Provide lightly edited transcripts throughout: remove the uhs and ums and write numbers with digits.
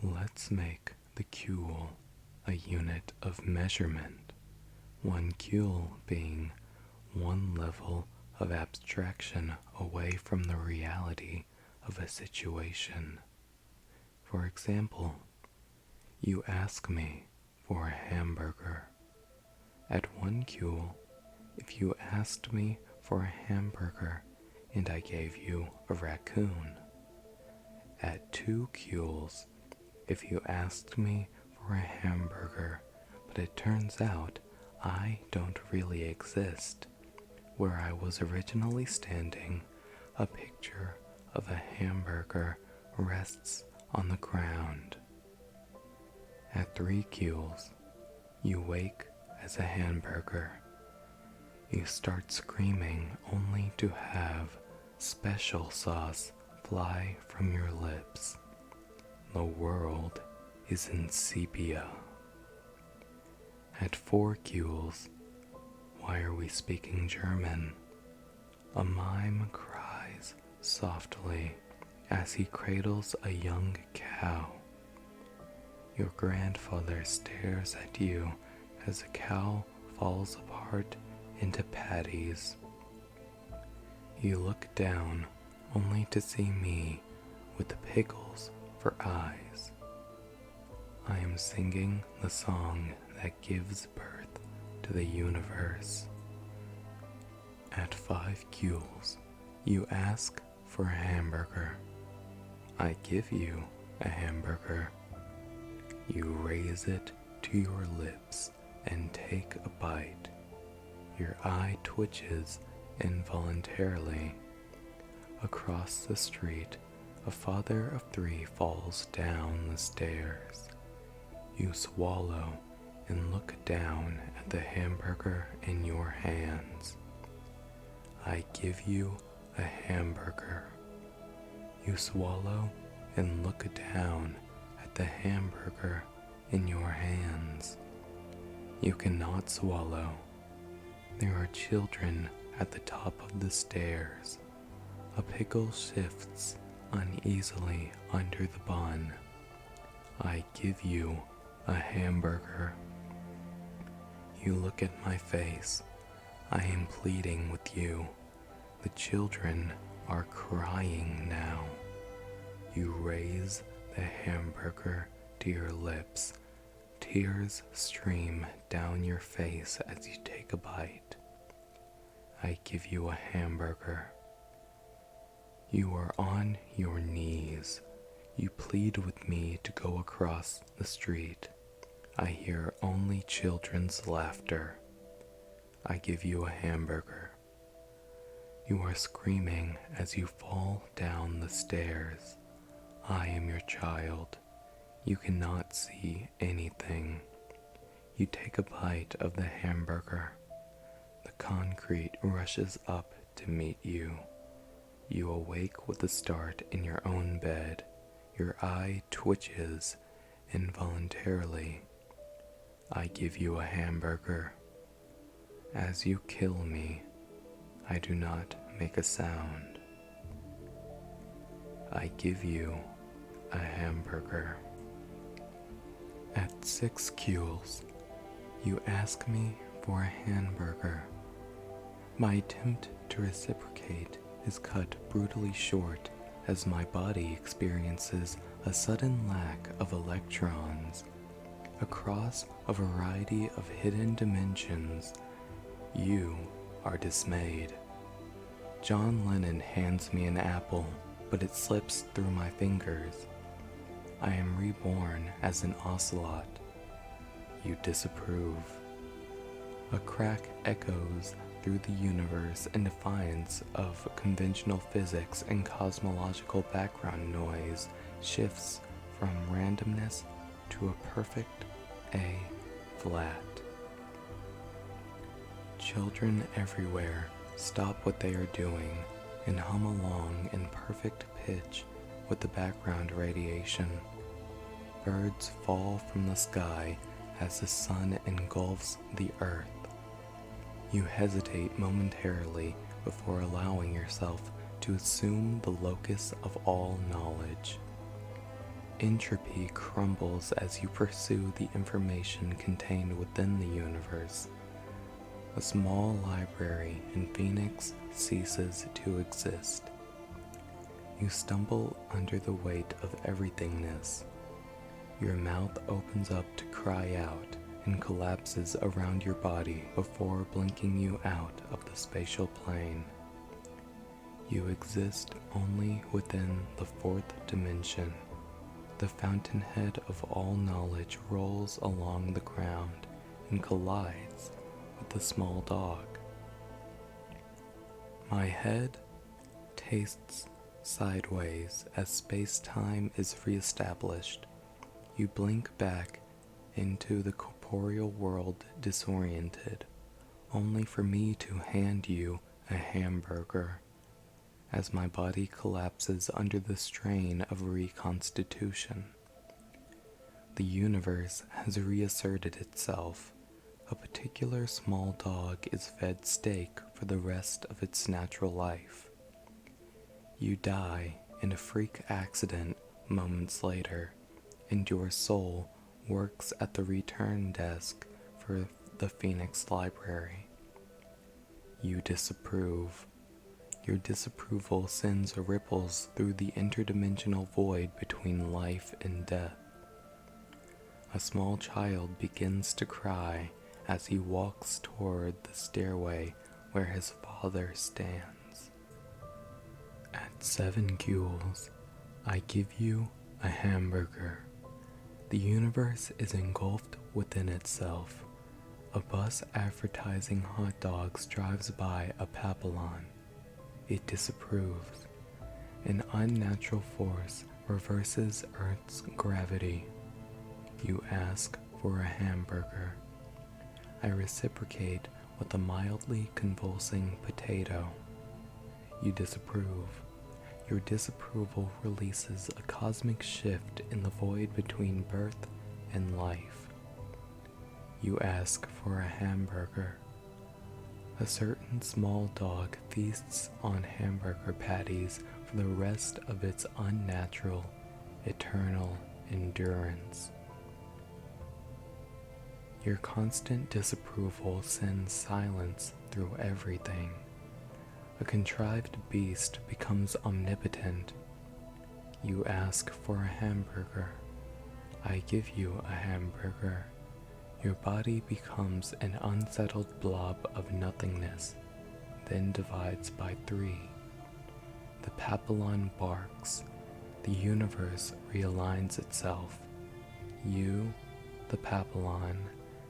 Let's make the cuil a unit of measurement, one cuil being one level of abstraction away from the reality of a situation. For example, you ask me for a hamburger. At one cuil, if you asked me for a hamburger and I gave you a raccoon. At two cuils, if you asked me for a hamburger, but it turns out I don't really exist, where I was originally standing, a picture of a hamburger rests on the ground. At three cuils, you wake as a hamburger. You start screaming only to have special sauce fly from your lips. The world is in sepia. At four cuils, why are we speaking German? A mime cries softly as he cradles a young cow. Your grandfather stares at you as the cow falls apart into patties. You look down only to see me with the pickles for eyes. I am singing the song that gives birth to the universe. At five cuils, you ask for a hamburger. I give you a hamburger. You raise it to your lips and take a bite. Your eye twitches involuntarily. Across the street, a father of three falls down the stairs. You swallow and look down at the hamburger in your hands. I give you a hamburger. You swallow and look down at the hamburger in your hands. You cannot swallow. There are children at the top of the stairs. A pickle shifts uneasily under the bun. I give you a hamburger. You look at my face. I am pleading with you. The children are crying now. You raise the hamburger to your lips. Tears stream down your face as you take a bite. I give you a hamburger. You are on your knees. You plead with me to go across the street. I hear only children's laughter. I give you a hamburger. You are screaming as you fall down the stairs. I am your child. You cannot see anything. You take a bite of the hamburger. The concrete rushes up to meet you. You awake with a start in your own bed. Your eye twitches involuntarily. I give you a hamburger. As you kill me, I do not make a sound. I give you a hamburger. At six cuils, you ask me for a hamburger. My attempt to reciprocate is cut brutally short as my body experiences a sudden lack of electrons. Across a variety of hidden dimensions, you are dismayed. John Lennon hands me an apple, but it slips through my fingers. I am reborn as an ocelot. You disapprove. A crack echoes through the universe in defiance of conventional physics, and cosmological background noise shifts from randomness to a perfect A flat. Children everywhere stop what they are doing and hum along in perfect pitch with the background radiation. Birds fall from the sky as the sun engulfs the earth. You hesitate momentarily before allowing yourself to assume the locus of all knowledge. Entropy crumbles as you pursue the information contained within the universe. A small library in Phoenix ceases to exist. You stumble under the weight of everythingness. Your mouth opens up to cry out and collapses around your body before blinking you out of the spatial plane. You exist only within the fourth dimension. The fountainhead of all knowledge rolls along the ground and collides with the small dog. My head tastes sideways as space-time is reestablished. You blink back into the corporeal world disoriented, only for me to hand you a hamburger as my body collapses under the strain of reconstitution. The universe has reasserted itself. A particular small dog is fed steak for the rest of its natural life. You die in a freak accident moments later, and your soul works at the return desk for the Phoenix Library. You disapprove. Your disapproval sends ripples through the interdimensional void between life and death. A small child begins to cry as he walks toward the stairway where his father stands. At 7 gules, I give you a hamburger. The universe is engulfed within itself. A bus advertising hot dogs drives by a Papillon. It disapproves. An unnatural force reverses Earth's gravity. You ask for a hamburger. I reciprocate with a mildly convulsing potato. You disapprove. Your disapproval releases a cosmic shift in the void between birth and life. You ask for a hamburger. A certain small dog feasts on hamburger patties for the rest of its unnatural, eternal endurance. Your constant disapproval sends silence through everything. A contrived beast becomes omnipotent. You ask for a hamburger. I give you a hamburger. Your body becomes an unsettled blob of nothingness, then divides by 3. The Papillon barks. The universe realigns itself. You, the Papillon,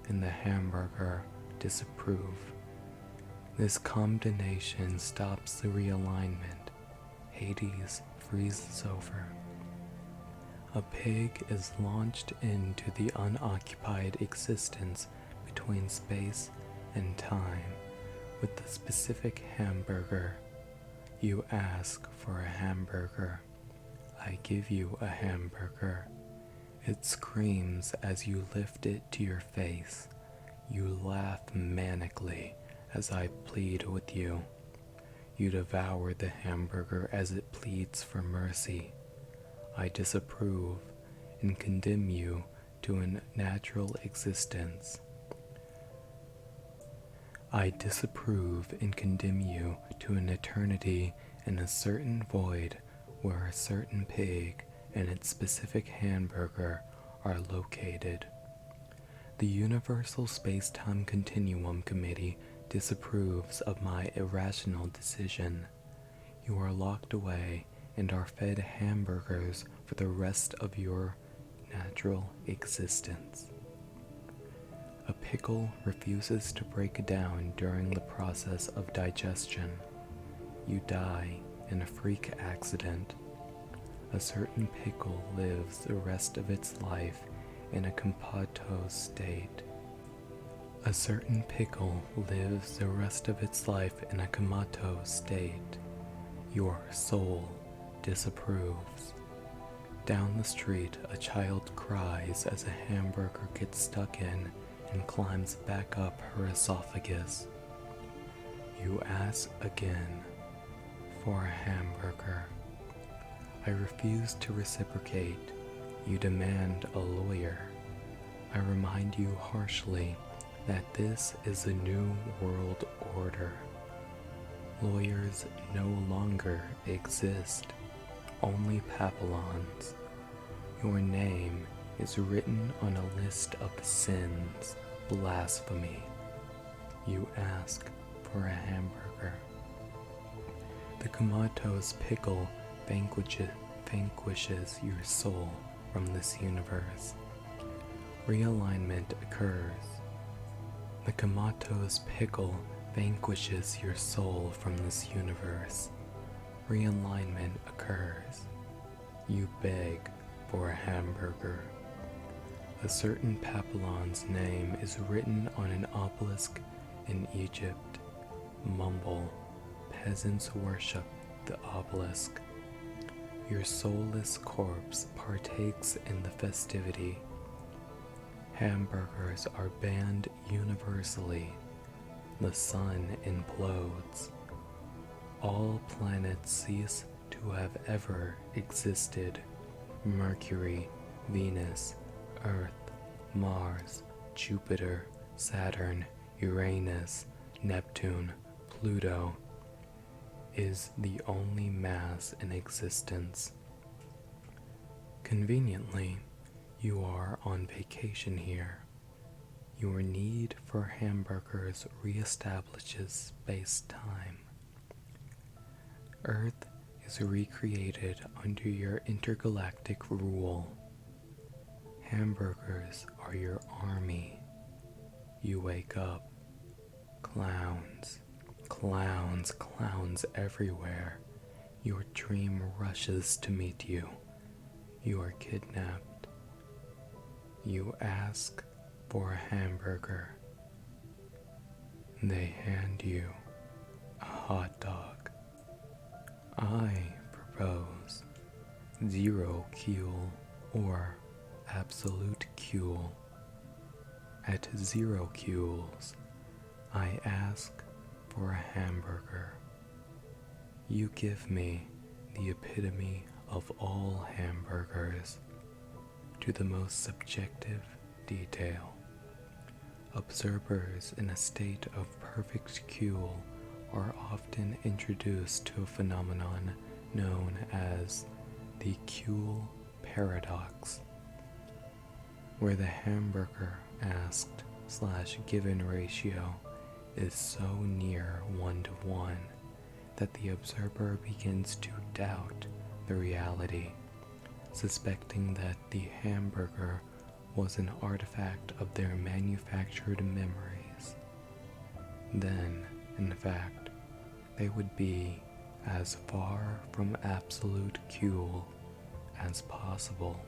and the hamburger disapprove. This combination stops the realignment. Hades freezes over. A pig is launched into the unoccupied existence between space and time with the specific hamburger. You ask for a hamburger. I give you a hamburger. It screams as you lift it to your face. You laugh manically as I plead with you. You devour the hamburger as it pleads for mercy. I disapprove and condemn you to a natural existence. I disapprove and condemn you to an eternity in a certain void where a certain pig and its specific hamburger are located. The Universal Space-Time Continuum Committee disapproves of my irrational decision. You are locked away and are fed hamburgers for the rest of your natural existence. A pickle refuses to break down during the process of digestion. You die in a freak accident. A certain pickle lives the rest of its life in a comatose state. A certain pickle lives the rest of its life in a comatose state. Your soul disapproves. Down the street, a child cries as a hamburger gets stuck in and climbs back up her esophagus. You ask again for a hamburger. I refuse to reciprocate. You demand a lawyer. I remind you harshly that this is a new world order. Lawyers no longer exist, only Papillons. Your name is written on a list of sins, blasphemy. You ask for a hamburger. The Kamato's pickle vanquishes your soul from this universe. Realignment occurs. The Kamato's pickle vanquishes your soul from this universe. Realignment occurs. You beg for a hamburger. A certain Papillon's name is written on an obelisk in Egypt. Mumble. Peasants worship the obelisk. Your soulless corpse partakes in the festivity. Hamburgers are banned universally. The sun implodes. All planets cease to have ever existed. Mercury, Venus, Earth, Mars, Jupiter, Saturn, Uranus, Neptune, Pluto is the only mass in existence. Conveniently, you are on vacation here. Your need for hamburgers reestablishes space-time. Earth is recreated under your intergalactic rule. Hamburgers are your army. You wake up. Clowns, clowns, clowns everywhere. Your dream rushes to meet you. You are kidnapped. You ask for a hamburger. They hand you a hot dog. I propose 0 Cuil or absolute Cuil. At 0 Cuils, I ask for a hamburger. You give me the epitome of all hamburgers, to the most subjective detail. Observers in a state of perfect Cuil are often introduced to a phenomenon known as the Cuil paradox, where the hamburger asked/given ratio is so near 1:1 that the observer begins to doubt the reality, suspecting that the hamburger was an artifact of their manufactured memories. Then, in fact, they would be as far from absolute Cuil as possible.